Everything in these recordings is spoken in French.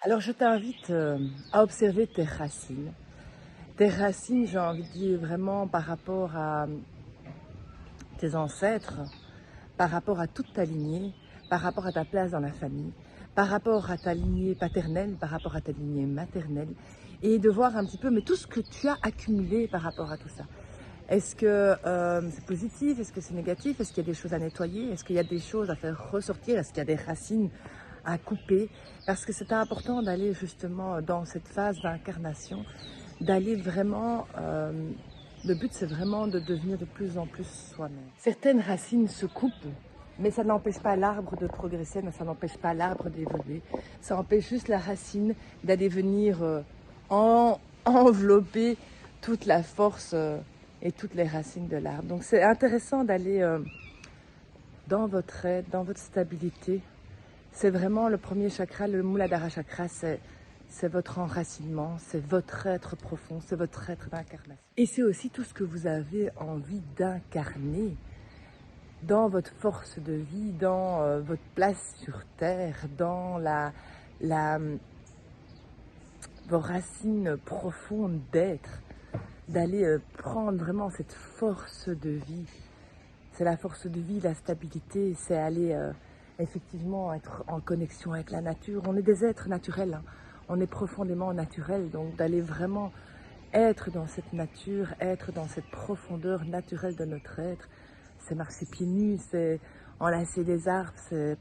Alors, je t'invite à observer tes racines. Tes racines, j'ai envie de dire vraiment par rapport à tes ancêtres, par rapport à toute ta lignée, par rapport à ta place dans la famille, par rapport à ta lignée paternelle, par rapport à ta lignée maternelle, et de voir un petit peu mais tout ce que tu as accumulé par rapport à tout ça. Est-ce que c'est positif? Est-ce que c'est négatif? Est-ce qu'il y a des choses à nettoyer? Est-ce qu'il y a des choses à faire ressortir? Est-ce qu'il y a des racines à couper? Parce que c'est important d'aller justement dans cette phase d'incarnation, d'aller vraiment... le but, c'est vraiment de devenir de plus en plus soi-même. Certaines racines se coupent, mais ça n'empêche pas l'arbre de progresser, mais ça n'empêche pas l'arbre d'évoluer. Ça empêche juste la racine d'aller venir envelopper toute la force et toutes les racines de l'arbre. Donc c'est intéressant d'aller dans votre aide, dans votre stabilité. C'est vraiment le premier chakra, le Muladhara chakra, c'est votre enracinement, c'est votre être profond, c'est votre être d'incarnation. Et c'est aussi tout ce que vous avez envie d'incarner dans votre force de vie, dans votre place sur Terre, dans vos racines profondes d'être, d'aller prendre vraiment cette force de vie. C'est la force de vie, la stabilité, c'est aller effectivement être en connexion avec la nature. On est des êtres naturels, hein. On est profondément naturel, donc d'aller vraiment être dans cette nature, être dans cette profondeur naturelle de notre être, c'est marcher pieds nus, c'est enlacer les arbres, c'est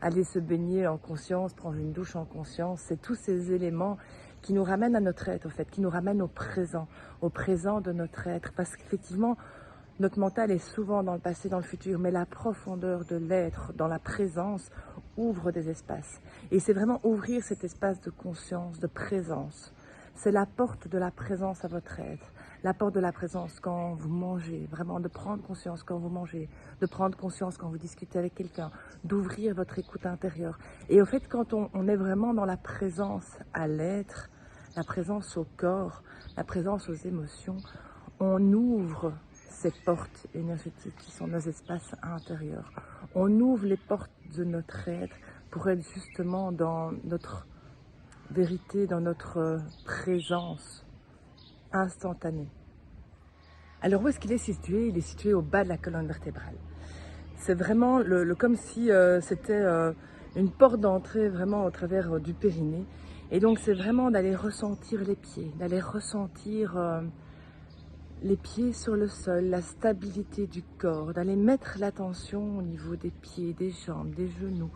aller se baigner en conscience, prendre une douche en conscience, c'est tous ces éléments qui nous ramènent à notre être, en fait, qui nous ramènent au présent de notre être, parce qu'effectivement, notre mental est souvent dans le passé, dans le futur, mais la profondeur de l'être, dans la présence, ouvre des espaces. Et c'est vraiment ouvrir cet espace de conscience, de présence. C'est la porte de la présence à votre être. La porte de la présence quand vous mangez, vraiment de prendre conscience quand vous mangez, de prendre conscience quand vous discutez avec quelqu'un, d'ouvrir votre écoute intérieure. Et au fait, quand on est vraiment dans la présence à l'être, la présence au corps, la présence aux émotions, on ouvre ces portes énergétiques qui sont nos espaces intérieurs. On ouvre les portes de notre être pour être justement dans notre vérité, dans notre présence instantanée. Alors où est-ce qu'il est situé? Il est situé au bas de la colonne vertébrale. C'est vraiment comme si c'était une porte d'entrée vraiment au travers du périnée. Et donc c'est vraiment d'aller ressentir les pieds, d'aller ressentir les pieds sur le sol, la stabilité du corps, d'aller mettre l'attention au niveau des pieds, des jambes, des genoux,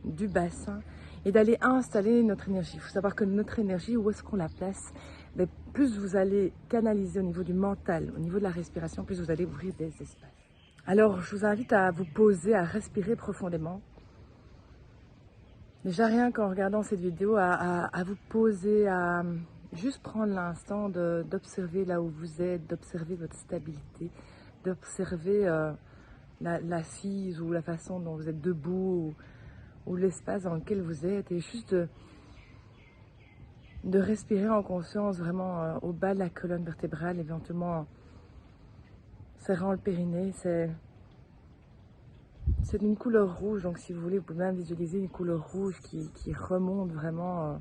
du bassin et d'aller installer notre énergie. Il faut savoir que notre énergie, où est-ce qu'on la place? Mais plus vous allez canaliser au niveau du mental, au niveau de la respiration, plus vous allez ouvrir des espaces. Alors, je vous invite à vous poser, à respirer profondément. Déjà, rien qu'en regardant cette vidéo, à vous poser, à juste prendre l'instant d'observer là où vous êtes, d'observer votre stabilité, d'observer l'assise ou la façon dont vous êtes debout ou l'espace dans lequel vous êtes et juste de respirer en conscience vraiment au bas de la colonne vertébrale, éventuellement serrant le périnée. C'est d'une couleur rouge, donc si vous voulez, vous pouvez même visualiser une couleur rouge qui remonte vraiment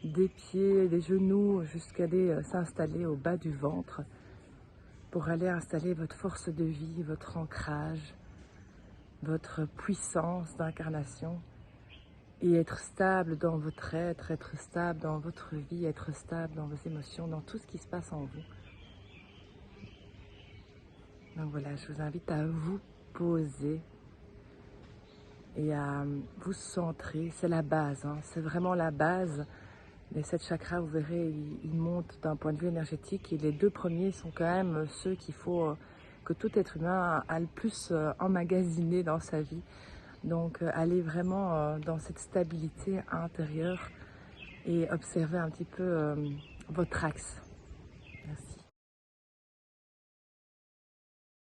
des pieds, des genoux, jusqu'à aller s'installer au bas du ventre pour aller installer votre force de vie, votre ancrage, votre puissance d'incarnation et être stable dans votre être stable dans votre vie, être stable dans vos émotions, dans tout ce qui se passe en vous. Donc voilà, je vous invite à vous poser et à vous centrer. C'est la base, hein, c'est vraiment la base. Les 7 chakras, vous verrez, ils montent d'un point de vue énergétique et les 2 premiers sont quand même ceux qu'il faut que tout être humain a le plus emmagasiné dans sa vie. Donc allez vraiment dans cette stabilité intérieure et observez un petit peu votre axe.